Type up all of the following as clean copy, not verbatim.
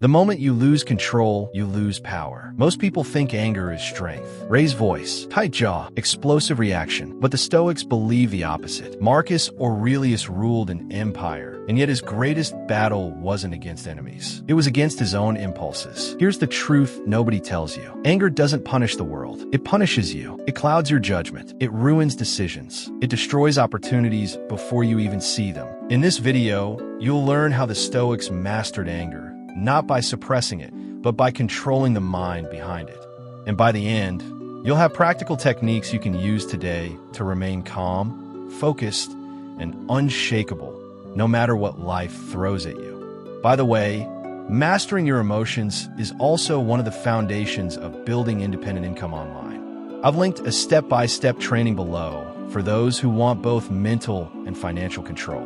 The moment you lose control, you lose power. Most people think anger is strength. Raised voice, tight jaw, explosive reaction. But the Stoics believe the opposite. Marcus Aurelius ruled an empire, and yet his greatest battle wasn't against enemies. It was against his own impulses. Here's the truth nobody tells you. Anger doesn't punish the world. It punishes you. It clouds your judgment. It ruins decisions. It destroys opportunities before you even see them. In this video, you'll learn how the Stoics mastered anger, not by suppressing it, but by controlling the mind behind it. And by the end, you'll have practical techniques you can use today to remain calm, focused, and unshakable, no matter what life throws at you. By the way, mastering your emotions is also one of the foundations of building independent income online. I've linked a step-by-step training below for those who want both mental and financial control.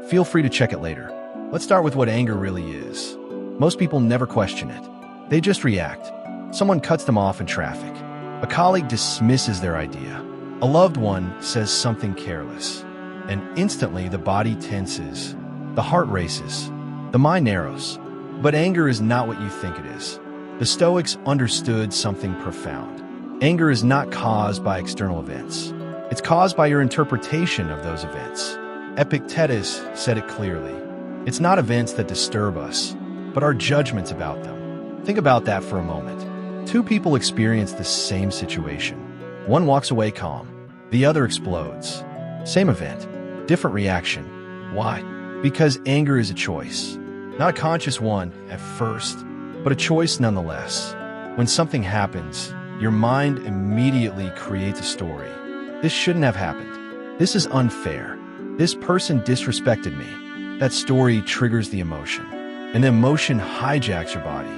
Feel free to check it later. Let's start with what anger really is. Most people never question it. They just react. Someone cuts them off in traffic. A colleague dismisses their idea. A loved one says something careless. And instantly the body tenses. The heart races. The mind narrows. But anger is not what you think it is. The Stoics understood something profound. Anger is not caused by external events. It's caused by your interpretation of those events. Epictetus said it clearly. It's not events that disturb us, but our judgments about them. Think about that for a moment. Two people experience the same situation. One walks away calm. The other explodes. Same event, different reaction. Why? Because anger is a choice. Not a conscious one at first, but a choice nonetheless. When something happens, your mind immediately creates a story. This shouldn't have happened. This is unfair. This person disrespected me. That story triggers the emotion. And the emotion hijacks your body.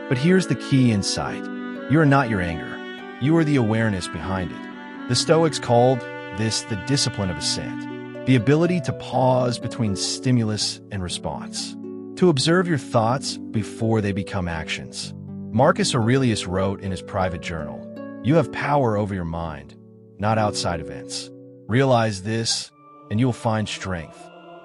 But here's the key insight. You are not your anger. You are the awareness behind it. The Stoics called this the discipline of assent, the ability to pause between stimulus and response, to observe your thoughts before they become actions. Marcus Aurelius wrote in his private journal, "You have power over your mind, not outside events. Realize this, and you'll find strength."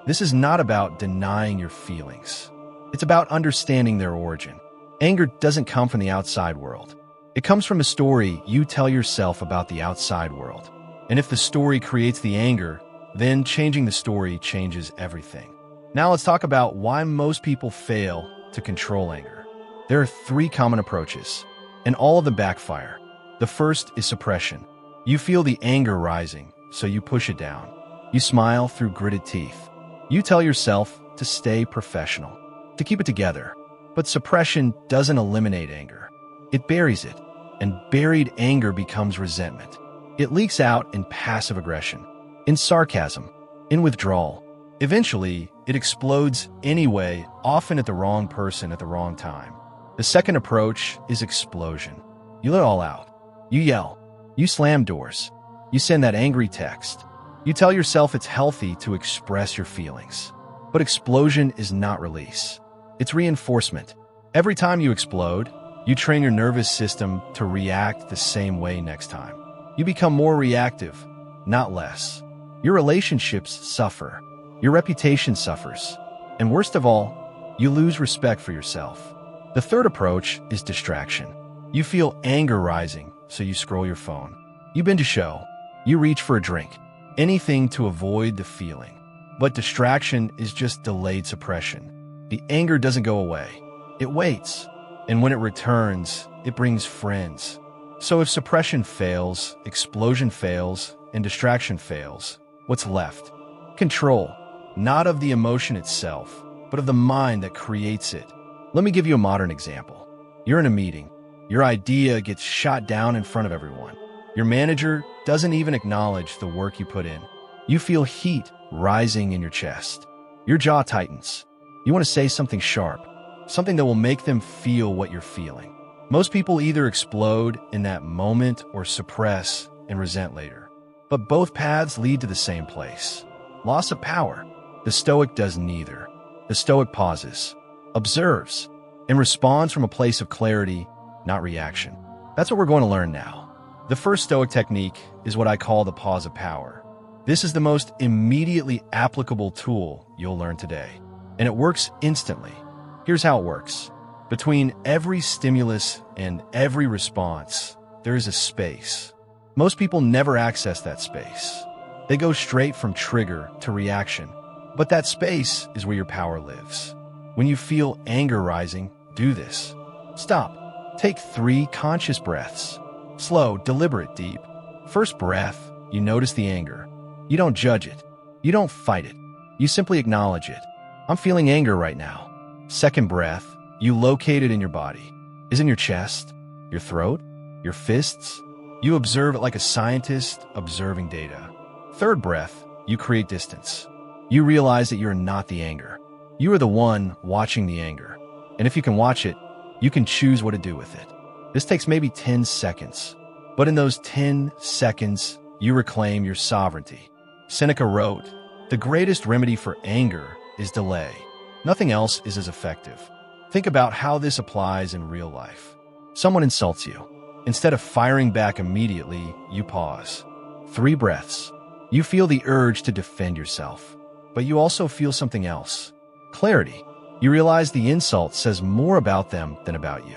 This is not about denying your feelings. It's about understanding their origin. Anger doesn't come from the outside world. It comes from a story you tell yourself about the outside world. And if the story creates the anger, then changing the story changes everything. Now let's talk about why most people fail to control anger. There are three common approaches, and all of them backfire. The first is suppression. You feel the anger rising, so you push it down. You smile through gritted teeth. You tell yourself to stay professional, to keep it together. But suppression doesn't eliminate anger. It buries it, and buried anger becomes resentment. It leaks out in passive aggression, in sarcasm, in withdrawal. Eventually, it explodes anyway, often at the wrong person at the wrong time. The second approach is explosion. You let it all out. You yell. You slam doors. You send that angry text. You tell yourself it's healthy to express your feelings. But explosion is not release. It's reinforcement. Every time you explode, you train your nervous system to react the same way next time. You become more reactive, not less. Your relationships suffer. Your reputation suffers. And worst of all, you lose respect for yourself. The third approach is distraction. You feel anger rising, so you scroll your phone. You binge a show. You reach for a drink. Anything to avoid the feeling. But distraction is just delayed suppression. The anger doesn't go away. It waits. And when it returns, it brings friends. So if suppression fails, explosion fails, and distraction fails, what's left? Control, not of the emotion itself, but of the mind that creates it. Let me give you a modern example. You're in a meeting. Your idea gets shot down in front of everyone. Your manager doesn't even acknowledge the work you put in. You feel heat rising in your chest. Your jaw tightens. You want to say something sharp, something that will make them feel what you're feeling. Most people either explode in that moment or suppress and resent later. But both paths lead to the same place. Loss of power. The Stoic does neither. The Stoic pauses, observes, and responds from a place of clarity, not reaction. That's what we're going to learn now. The first Stoic technique is what I call the pause of power. This is the most immediately applicable tool you'll learn today, and it works instantly. Here's how it works. Between every stimulus and every response, there is a space. Most people never access that space. They go straight from trigger to reaction. But that space is where your power lives. When you feel anger rising, do this. Stop. Take 3 conscious breaths. Slow, deliberate, deep. First breath, you notice the anger. You don't judge it. You don't fight it. You simply acknowledge it. I'm feeling anger right now. Second breath, you locate it in your body. Is it in your chest, your throat, your fists? You observe it like a scientist observing data. Third breath, you create distance. You realize that you're not the anger. You are the one watching the anger. And if you can watch it, you can choose what to do with it. This takes maybe 10 seconds. But in those 10 seconds, you reclaim your sovereignty. Seneca wrote, "The greatest remedy for anger is delay. Nothing else is as effective." Think about how this applies in real life. Someone insults you. Instead of firing back immediately, you pause. 3 breaths. You feel the urge to defend yourself. But you also feel something else. Clarity. You realize the insult says more about them than about you.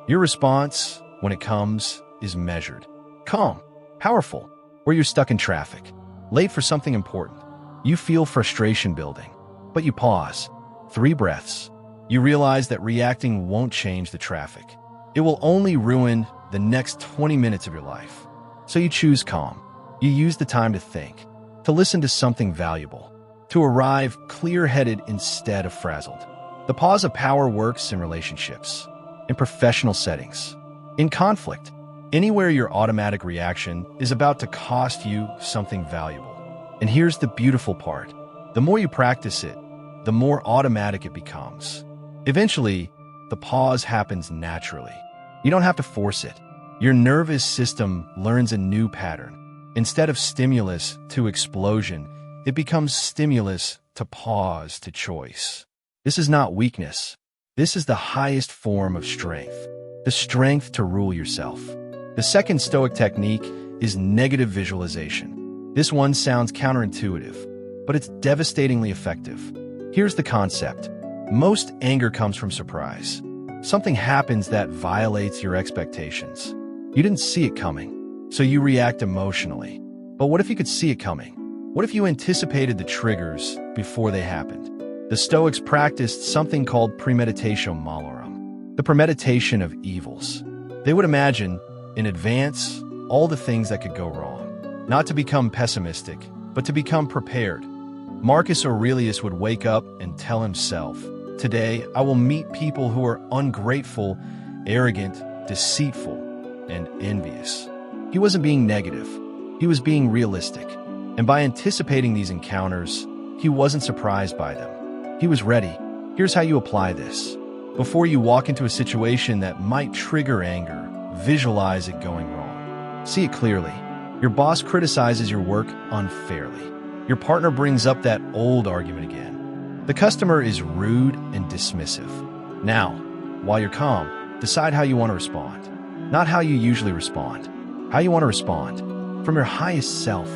Your response, when it comes, is measured. Calm. Powerful. Or you're stuck in traffic. Late for something important. You feel frustration building. But you pause. 3 breaths. You realize that reacting won't change the traffic. It will only ruin the next 20 minutes of your life. So you choose calm. You use the time to think, to listen to something valuable, to arrive clear-headed instead of frazzled. The pause of power works in relationships, in professional settings, in conflict, anywhere your automatic reaction is about to cost you something valuable. And here's the beautiful part. The more you practice it, the more automatic it becomes. Eventually, the pause happens naturally. You don't have to force it. Your nervous system learns a new pattern. Instead of stimulus to explosion, it becomes stimulus to pause to choice. This is not weakness. This is the highest form of strength, the strength to rule yourself. The second Stoic technique is negative visualization. This one sounds counterintuitive, but it's devastatingly effective. Here's the concept. Most anger comes from surprise. Something happens that violates your expectations. You didn't see it coming, so you react emotionally. But what if you could see it coming? What if you anticipated the triggers before they happened? The Stoics practiced something called premeditatio malorum, the premeditation of evils. They would imagine, in advance, all the things that could go wrong. Not to become pessimistic, but to become prepared. Marcus Aurelius would wake up and tell himself, "Today, I will meet people who are ungrateful, arrogant, deceitful, and envious." He wasn't being negative. He was being realistic. And by anticipating these encounters, he wasn't surprised by them. He was ready. Here's how you apply this. Before you walk into a situation that might trigger anger, visualize it going wrong. See it clearly. Your boss criticizes your work unfairly. Your partner brings up that old argument again. The customer is rude and dismissive. Now, while you're calm, decide how you want to respond. Not how you usually respond. How you want to respond. From your highest self.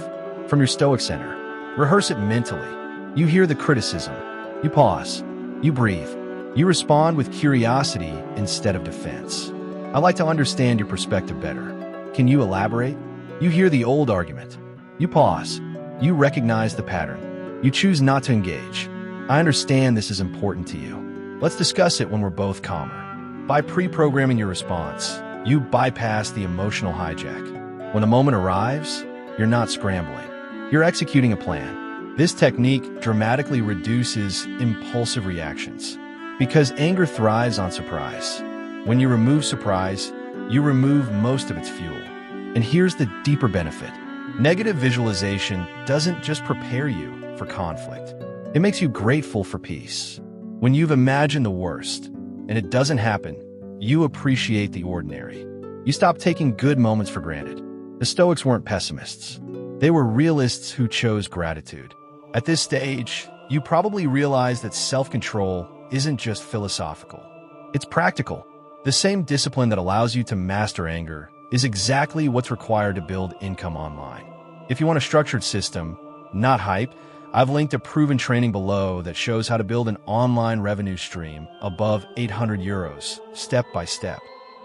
From your Stoic center. Rehearse it mentally. You hear the criticism. You pause. You breathe. You respond with curiosity instead of defense. I'd like to understand your perspective better. Can you elaborate? You hear the old argument. You pause. You recognize the pattern. You choose not to engage. I understand this is important to you. Let's discuss it when we're both calmer. By pre-programming your response, you bypass the emotional hijack. When the moment arrives, you're not scrambling. You're executing a plan. This technique dramatically reduces impulsive reactions because anger thrives on surprise. When you remove surprise, you remove most of its fuel. And here's the deeper benefit. Negative visualization doesn't just prepare you for conflict. It makes you grateful for peace. When you've imagined the worst, and it doesn't happen, you appreciate the ordinary. You stop taking good moments for granted. The Stoics weren't pessimists. They were realists who chose gratitude. At this stage, you probably realize that self-control isn't just philosophical. It's practical. The same discipline that allows you to master anger is exactly what's required to build income online. If you want a structured system, not hype, I've linked a proven training below that shows how to build an online revenue stream above 800 euros, step by step.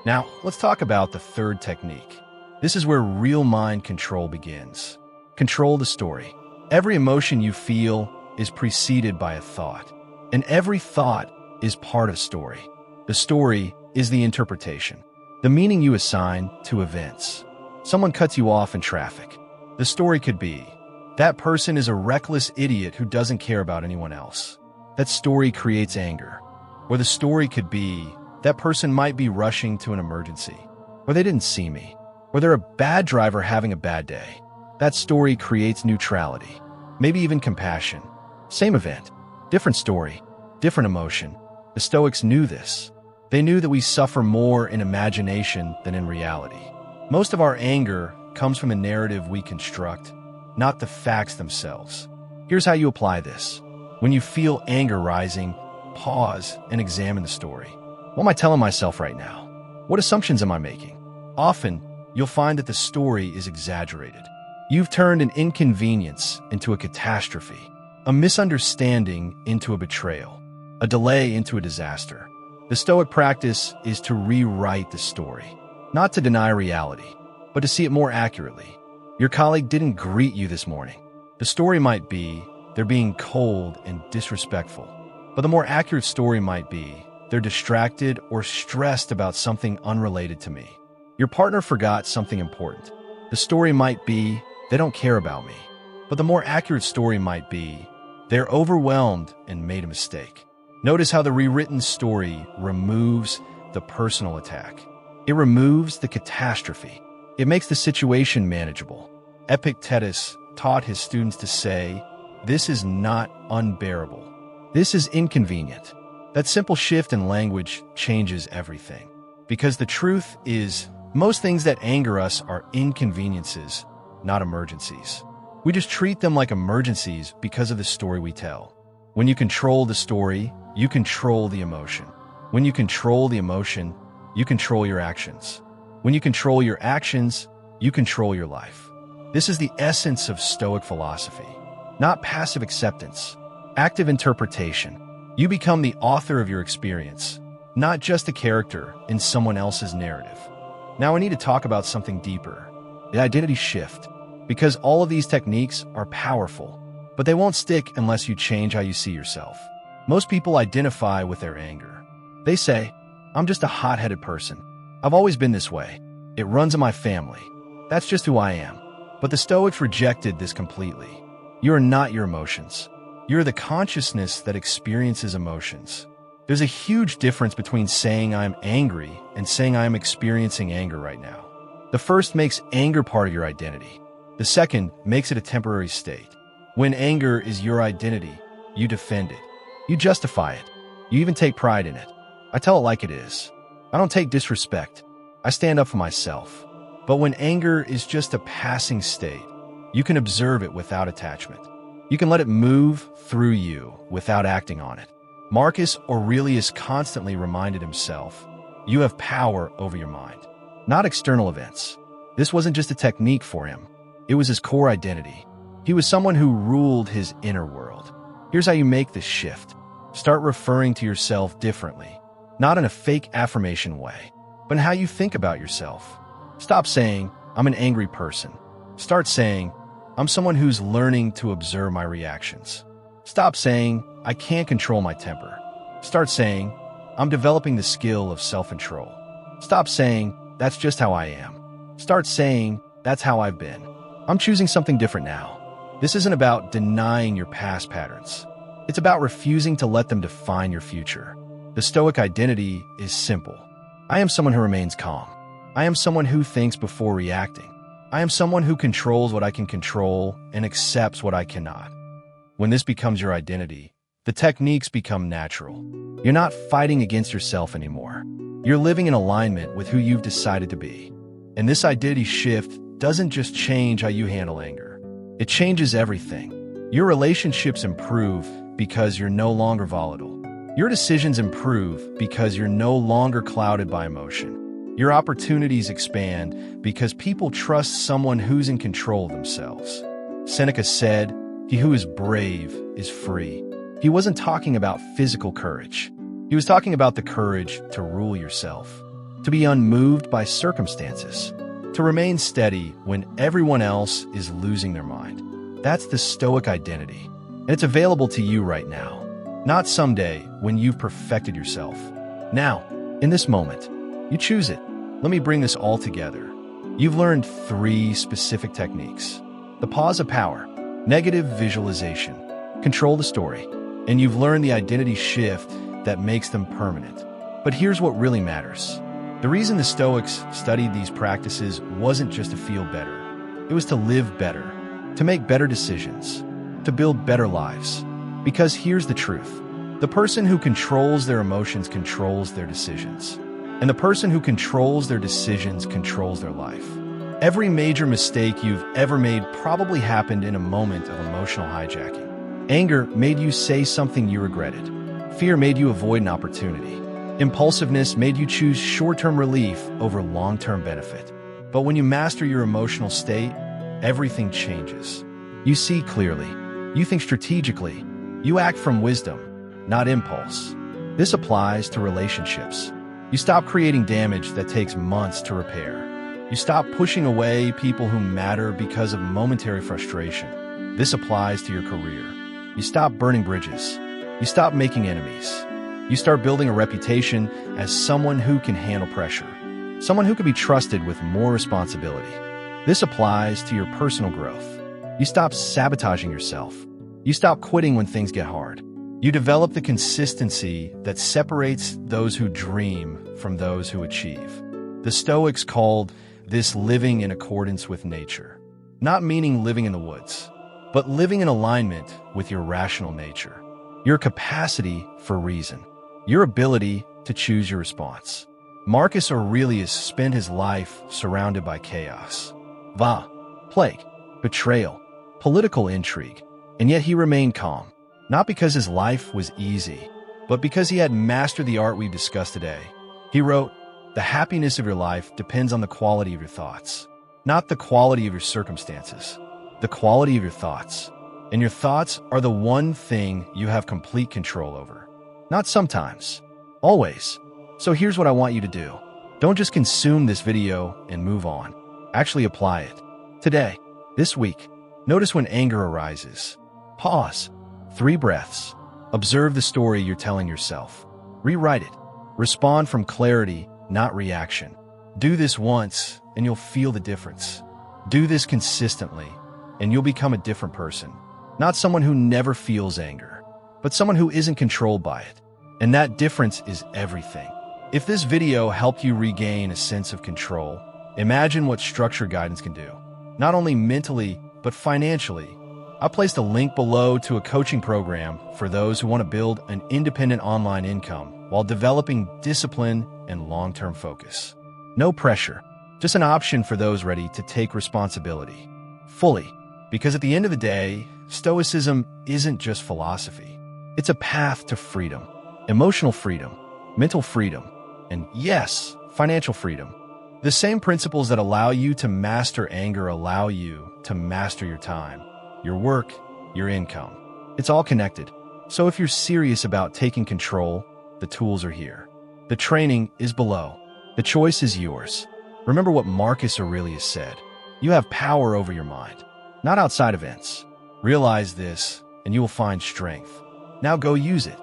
Now, let's talk about the third technique. This is where real mind control begins. Control the story. Every emotion you feel is preceded by a thought, and every thought is part of story. The story is the interpretation, the meaning you assign to events. Someone cuts you off in traffic. The story could be, that person is a reckless idiot who doesn't care about anyone else. That story creates anger. Or the story could be, that person might be rushing to an emergency. Or they didn't see me. Or they're a bad driver having a bad day. That story creates neutrality, maybe even compassion. Same event, different story, different emotion. The Stoics knew this. They knew that we suffer more in imagination than in reality. Most of our anger comes from the narrative we construct, not the facts themselves. Here's how you apply this. When you feel anger rising, pause and examine the story. What am I telling myself right now? What assumptions am I making? Often, you'll find that the story is exaggerated. You've turned an inconvenience into a catastrophe, a misunderstanding into a betrayal, a delay into a disaster. The Stoic practice is to rewrite the story, not to deny reality, but to see it more accurately. Your colleague didn't greet you this morning. The story might be they're being cold and disrespectful, but the more accurate story might be they're distracted or stressed about something unrelated to me. Your partner forgot something important. The story might be they don't care about me, but the more accurate story might be they're overwhelmed and made a mistake. Notice how the rewritten story removes the personal attack. It removes the catastrophe. It makes the situation manageable. Epictetus taught his students to say, "This is not unbearable. This is inconvenient." That simple shift in language changes everything. Because the truth is, most things that anger us are inconveniences, not emergencies. We just treat them like emergencies because of the story we tell. When you control the story, you control the emotion. When you control the emotion, you control your actions. When you control your actions, you control your life. This is the essence of Stoic philosophy. Not passive acceptance, active interpretation. You become the author of your experience, not just a character in someone else's narrative. Now I need to talk about something deeper, the identity shift, because all of these techniques are powerful, but they won't stick unless you change how you see yourself. Most people identify with their anger. They say, "I'm just a hot-headed person. I've always been this way. It runs in my family. That's just who I am." But the Stoics rejected this completely. You are not your emotions. You're the consciousness that experiences emotions. There's a huge difference between saying I'm angry and saying I'm experiencing anger right now. The first makes anger part of your identity. The second makes it a temporary state. When anger is your identity, you defend it. You justify it. You even take pride in it. I tell it like it is. I don't take disrespect. I stand up for myself. But when anger is just a passing state, you can observe it without attachment. You can let it move through you without acting on it. Marcus Aurelius constantly reminded himself, you have power over your mind, not external events. This wasn't just a technique for him. It was his core identity. He was someone who ruled his inner world. Here's how you make this shift. Start referring to yourself differently, not in a fake affirmation way, but in how you think about yourself. Stop saying, "I'm an angry person." Start saying, "I'm someone who's learning to observe my reactions." Stop saying, "I can't control my temper." Start saying, "I'm developing the skill of self-control." Stop saying, "That's just how I am." Start saying, "That's how I've been. I'm choosing something different now." This isn't about denying your past patterns. It's about refusing to let them define your future. The Stoic identity is simple. I am someone who remains calm. I am someone who thinks before reacting. I am someone who controls what I can control and accepts what I cannot. When this becomes your identity, the techniques become natural. You're not fighting against yourself anymore. You're living in alignment with who you've decided to be. And this identity shift doesn't just change how you handle anger. It changes everything. Your relationships improve because you're no longer volatile. Your decisions improve because you're no longer clouded by emotion. Your opportunities expand because people trust someone who's in control of themselves. Seneca said, He who is brave is free. He wasn't talking about physical courage. He was talking about the courage to rule yourself, to be unmoved by circumstances, to remain steady when everyone else is losing their mind. That's the Stoic identity, and it's available to you right now, not someday when you've perfected yourself. Now, in this moment, you choose it. Let me bring this all together. You've learned 3 specific techniques: the pause of power, negative visualization, control the story, and you've learned the identity shift that makes them permanent. But here's what really matters. The reason the Stoics studied these practices wasn't just to feel better. It was to live better, to make better decisions, to build better lives. Because here's the truth. The person who controls their emotions controls their decisions. And the person who controls their decisions controls their life. Every major mistake you've ever made probably happened in a moment of emotional hijacking. Anger made you say something you regretted. Fear made you avoid an opportunity. Impulsiveness made you choose short-term relief over long-term benefit. But when you master your emotional state, everything changes. You see clearly. You think strategically. You act from wisdom, not impulse. This applies to relationships. You stop creating damage that takes months to repair. You stop pushing away people who matter because of momentary frustration. This applies to your career. You stop burning bridges. You stop making enemies. You start building a reputation as someone who can handle pressure, someone who can be trusted with more responsibility. This applies to your personal growth. You stop sabotaging yourself. You stop quitting when things get hard. You develop the consistency that separates those who dream from those who achieve. The Stoics called this living in accordance with nature, not meaning living in the woods, but living in alignment with your rational nature, your capacity for reason, your ability to choose your response. Marcus Aurelius spent his life surrounded by chaos, plague, betrayal, political intrigue, and yet he remained calm, not because his life was easy, but because he had mastered the art we've discussed today. He wrote, "The happiness of your life depends on the quality of your thoughts, not the quality of your circumstances, the quality of your thoughts. And your thoughts are the one thing you have complete control over. Not sometimes, always." So here's what I want you to do. Don't just consume this video and move on. Actually apply it. Today, this week, notice when anger arises. Pause. 3 breaths. Observe the story you're telling yourself. Rewrite it. Respond from clarity, not reaction. Do this once, and you'll feel the difference. Do this consistently, and you'll become a different person. Not someone who never feels anger, but someone who isn't controlled by it. And that difference is everything. If this video helped you regain a sense of control, imagine what structure guidance can do. Not only mentally, but financially. I placed a link below to a coaching program for those who want to build an independent online income while developing discipline and long-term focus. No pressure, just an option for those ready to take responsibility fully. Because at the end of the day, Stoicism isn't just philosophy. It's a path to freedom, emotional freedom, mental freedom, and yes, financial freedom. The same principles that allow you to master anger allow you to master your time, your work, your income. It's all connected. So if you're serious about taking control, the tools are here. The training is below. The choice is yours. Remember what Marcus Aurelius said. You have power over your mind, not outside events. Realize this, and you will find strength. Now go use it.